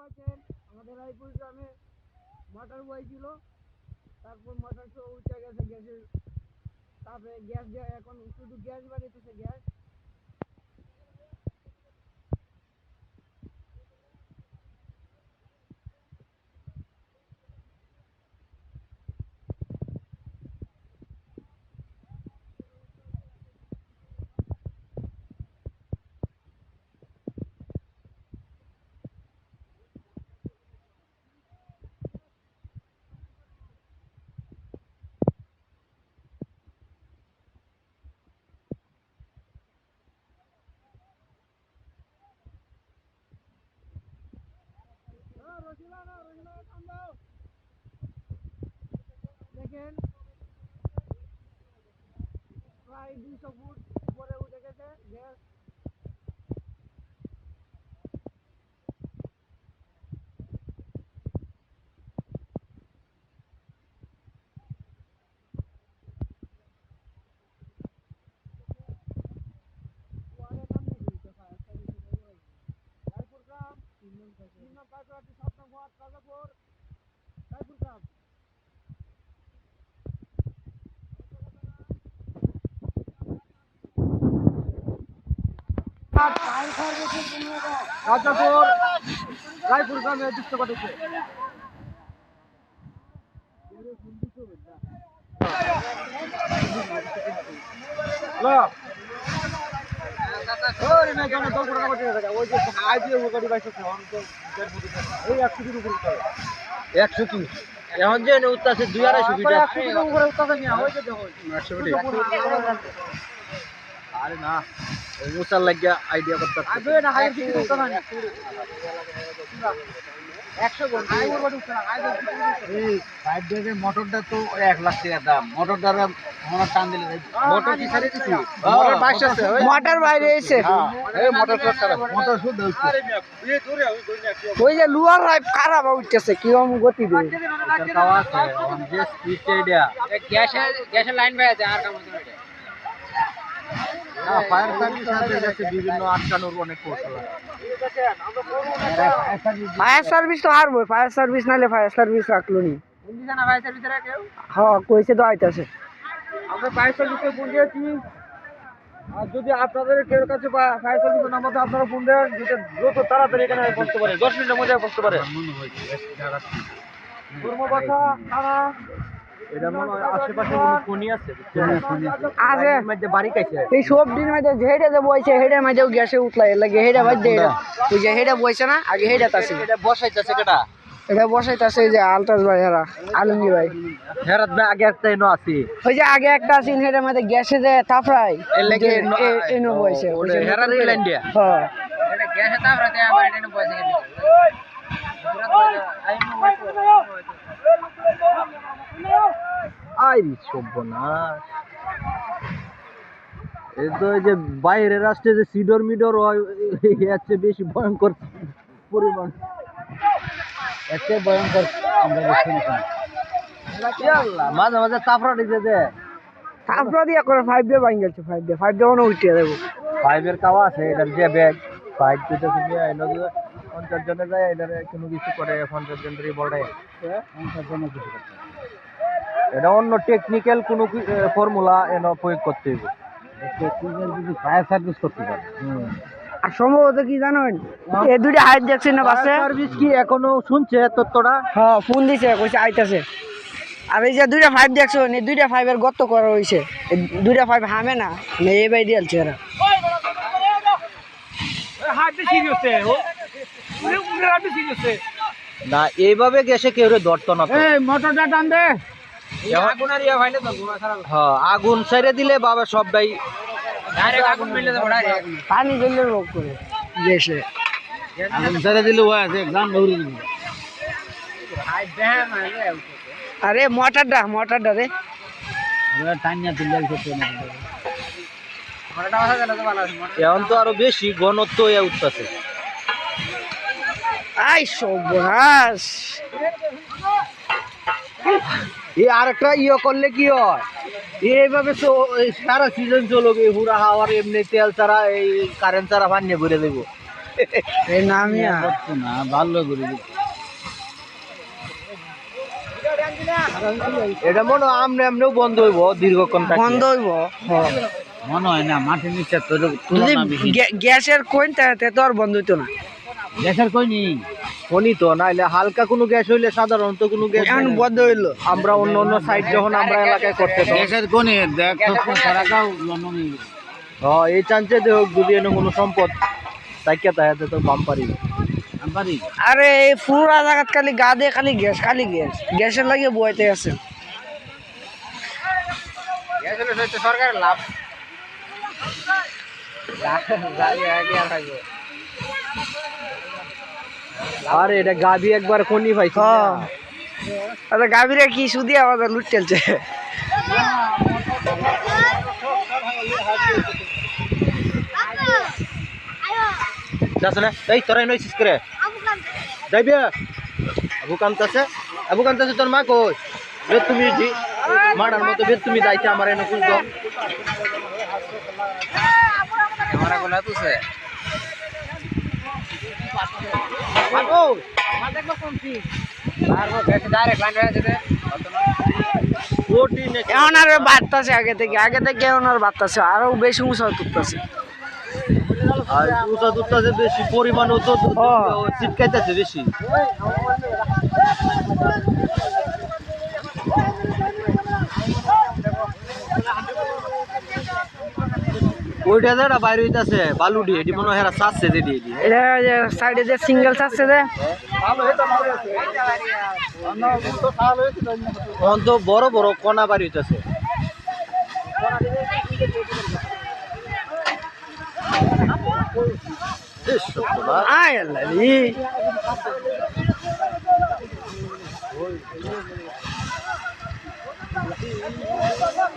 পাচ্ছেন আমাদের রায়পুর গ্রামে মোটর বইছিল, তারপর মোটর তো উঠে গেছে গ্যাসের তাপে, গ্যাস দিয়ে এখন শুধু গ্যাস বাড়িতেছে গ্যাস। দেখেন প্রায় 200 ফুট উপরে উঠে গেছে গ্যাস। রায়পুর গ্রাম 3 নং 7 নং ওয়ার্ড রাজাপুর, রায়পুর গ্রাম। রাজাপুর রায়পুর গ্রামে দৃশ্য ঘটেছে। এখন যে উঠতেছে 2-250 ফিট আরে না মুসার লাগিয়া আইডিয়া করতে মোটরটা তো 1 লাখ টাকা দাম। মোটরটা টান দিলে মোটর কি ছাড়িয়ে দিছি, মোটর বাইরে এসে মোটর শুদ্ধ হচ্ছে। ওই যে লুয়ার লাইফ খারাপ উঠতেছে, কিরকম গতি দিয়ে গ্যাসের লাইন পাই আছে আর কাম হচ্ছে না। ফায়ার সার্ভিস আছে গেছে বিভিন্ন আটকানোর অনেক কৌশল আছে। ফায়ার সার্ভিস তো হারবো, ফায়ার সার্ভিস নালে ফায়ার সার্ভিস রাখলো নি। হ্যাঁ কইছে তো আইতাছে। আমরা ফায়ার সার্ভিসে ফোন দিয়েছি, আর যদি আপনাদের কেউ কাছে ফায়ার সার্ভিসের নাম্বার তো আপনারা ফোন দেন, যেটা দ্রুত তাড়াতাড়ি এখানে পৌঁছতে পারে, 10 মিনিটের মধ্যে পৌঁছতে পারে। ধর্মবাসা থানা এটা মনে হয় আশেপাশে কোনো কোনি আছে আছে বাড়ি কাছে। এই সব দিন মধ্যে হেডে যে বইছে হেডের মধ্যেও গ্যাসে উঠলাই লাগে, হেডে বাজে এটা ওই যে হেডে বইছে না আগে হেডে তাছে, এটা বসাইতেছে কেটা, এটা বসাইতাছে এই যে আলতাস ভাই হেরা আলমগীর ভাই হেরাত ভাই আগে একটা এনো আছে, ওই যে আগে একটা আছে হেডের মধ্যে গ্যাসে যে তাপরাই লাগে এনো বইছে ওটা হেরার লাইন দিয়া। হ্যাঁ এটা গ্যাসে তাপরাতে আবার এটা এনো বইছে কেন আই সর্বনাশ। এই তো এই যে বাইরের রাষ্ট্রে যে সিডর মিডর হয় এর চেয়ে বেশি ভয়ঙ্কর পরিমাণ, এর চেয়ে ভয়ঙ্কর আমরা দেখি না। মাঝে মাঝে তাপরা দিতে দে, তাপরা দিয়ে করে 5 দিয়ে ভাঙ গেছে, 5 দিয়ে মনে উঠিয়ে দেবো। 5 এর কাওয়া আছে এটার যে ব্যাগ 5 দিতে তুমি এনে দিও 50 জনে যায় এটার কোনো কিছু করে 50 জন ধরে বড় 50 জন কিছু করতে, এটা অন্য টেকনিক্যাল কোনো ফর্মুলা এনে প্রয়োগ করতে হবে, টেকনিক্যাল যদি ফায়ার সার্ভিস করতে পারে। আর সম্ভবত কি জানেন এই দুইটা হাইট দেখছেন না বাসে সার্ভিস কি এখনো শুনছে তত্ত্বটা? হ্যাঁ ফোন দিছে কইছে আইতাছে। আর এই যে দুইটা 5 দেখছো এই দুইটা 5 এর গর্ত করা হইছে, এই দুইটা 5 হামে না এই বাই দিলছে এরা না এইভাবে গেছে কেউ ধরতো না। এই মোটরটা টান দে, হ্যাঁ আগুন ছেড়ে দিলে বাবা সবটাই পানি জ্বললে রোগ করে গেছে, আগুন ছেড়ে দিলে ও আছে একদম দৌড়ে দিবে। আরে মোটরটা রে টাইনা দিলে এখন তো আরো বেশি ঘনত্ব হয়ে উঠতেছে। আই সর্বনাশ। এই আরেকটা ইয়ে করলে কি হয়, এইভাবে সারা সিজন চলবে হুরা হাওয়ার এমনি তেল ছাড়া এই কারেন্ট ছাড়া পানি ঘুরে দেবো, এই নামিয়া না ভালো করে এটা মনে হয় আমনে আমনেও বন্ধ হইব দীর্ঘক্ষণ বন্ধ হইব মনে হয় না মাটির নিচে তো গ্যাসের কোনটাতে তো আর বন্ধ হইতো না গ্যাসের কইনি কোনি তো নাইলে হালকা কোনো গ্যাস হইলে সাধারণত কোনো গ্যাস এখন বন্ধ হইলো আমরা অন্য অন্য সাইড যখন আমরা এলাকায় করতে গ্যাসের কোনি দেখ সারাটাও এই চান্সে দেখ যদি এনে কোনো সম্পদ তাইকে তাহাতে তো বাম্পারি আরে এই পুরা জায়গা খালি গা দিয়ে খালি গ্যাস গ্যাসের লাগে বইতে আছে গ্যাস হলে তো সরকারের লাভ আরে এটা গাবি একবার কোনি পাইছি আরে গাবিরে কি সুদি আমাদের লুট চলছে যাসনে এই তোরাই নইছিস করে যাইবে আবু কান্তাছে তোর মা কই বে তুমি জি মারার মতো বে তুমি যাইতে আমার এনে কুল দাও ক্যামেরা গুলা তুছে মাগো মা দেখবা কোন কি মারবো বেশি ডাইরেক্ট লাইন হয়ে যাবে প্রোটিন এখন আর বাড়তাছে আগে থেকে এখন আর বাড়তাছে আরো বেশি উঁচা তুলতাছে আর উঁচা দুধটাছে বেশি পরিমাণও তো ছিটকাইতেছে বেশি ওইটা যেটা বাইরে হইতাছে বালুডি এটি মনে হয় চাচ্ছে যেটি এটা সাইডে যে সিঙ্গেল চাচ্ছে যে তো বড় বড় কণা বাড়ি হইতাছে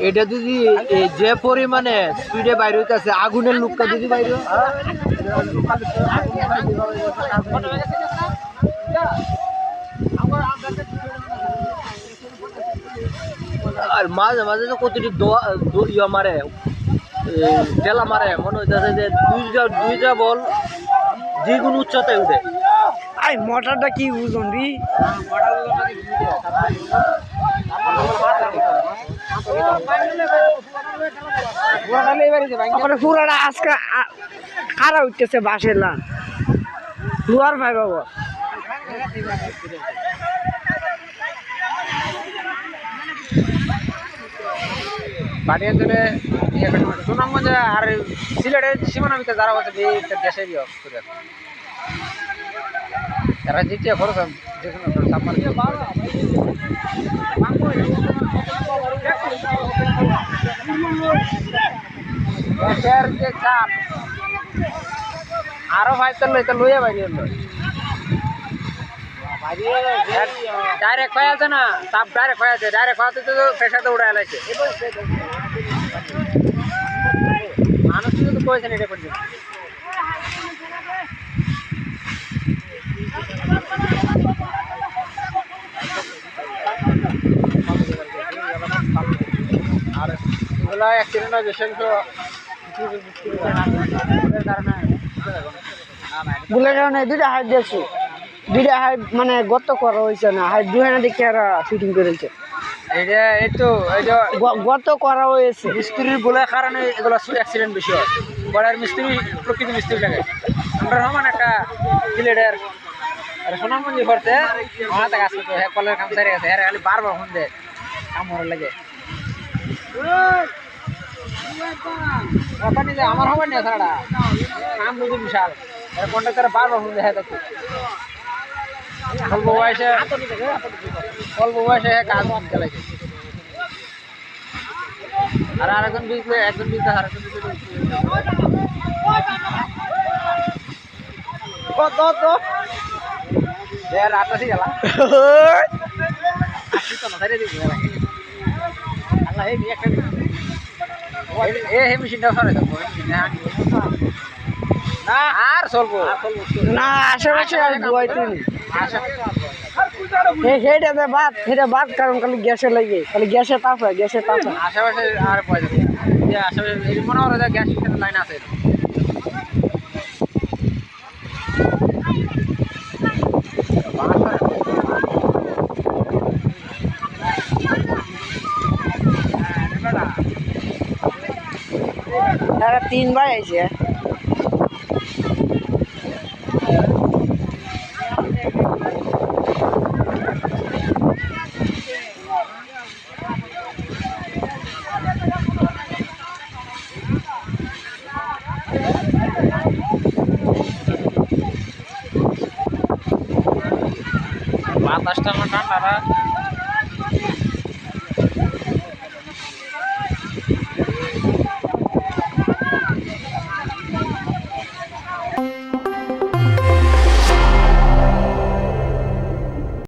এটা যদি যে পরিমাণে স্পিডে বাইরে হইতেছে আগুনের লুকটা যদি বাইরে আর মাঝে মাঝে তো কতটি ইয়া মারে ঠেলা মারে মনে হইতেছে যে দুইটা বল দ্বিগুণ উচ্চতায় উঠে আই মোটরটা কি বুঝুন রি পুরাটা আজকে খারা উঠতেছে বাসের লান লুয়ার ভাই বাবা পাঠিয়ে দিলে সুনামগঞ্জে আর সিলেটের সীমানার ভিতরে যারা আছে দেশেরই যারা জিতিয়ে খরচ যে কোনো সাবমার যে চাপ আরো ভাই তো লইয়া বাইরে ডাইরেক্ট হয়ে আছে না চাপ ডাইরেক্ট হয়ে আছে ডাইরেক্ট হওয়াতে তো পেশাতে উড়ে এলাইছে মানুষ কিন্তু কয়েছেন এটা পর্যন্ত আর এগুলা অ্যাক্সিডেন্ট হয় বেশি বলে কারণে দুইটা হাইট দেখছি দুইটা হাইট মানে গত করা হয়েছে না হাইট দুহানা দেখে আর ফিটিং করেছে এটা এই তো গত করা হয়েছে মিস্ত্রির বলার কারণে এগুলো অ্যাক্সিডেন্ট বেশি হয় বড়ার মিস্ত্রি প্রকৃতি মিস্ত্রি লাগে আমরা সমান একটা প্লেটের আর সোনামঞ্জি করতে মাথা কাজ করতে হ্যাঁ কলের কাম সারি গেছে হ্যাঁ খালি বারবার ফোন দেয় কাম হওয়ার লাগে ওখানে যে আমার হবে না ছাড়া কাম বুঝি বিশাল কন্ট্রাক্টর বারবার ফোন দেয় দেখো অল্প বয়সে কাজ চালাইছে আর আরেকজন বিজলে একজন বিজলে আরেকজন কত তো দেড় রাত আছে গেলা তো না সাইরে দিই আল্লাহ এই একটা এই মেশিনটা সরে দাও না আর চলবো না আশেপাশে আর বুয়াইতেনি হেটাতে বাদ কারণ খালি গ্যাসে লাগে খালি গ্যাসে তাপ হয় আশেপাশে আর পয়সা আশেপাশে মনে হয় গ্যাস লাইন আছে এরা 3 ভাই আইছে। বাতাসটা না ঠান্ডা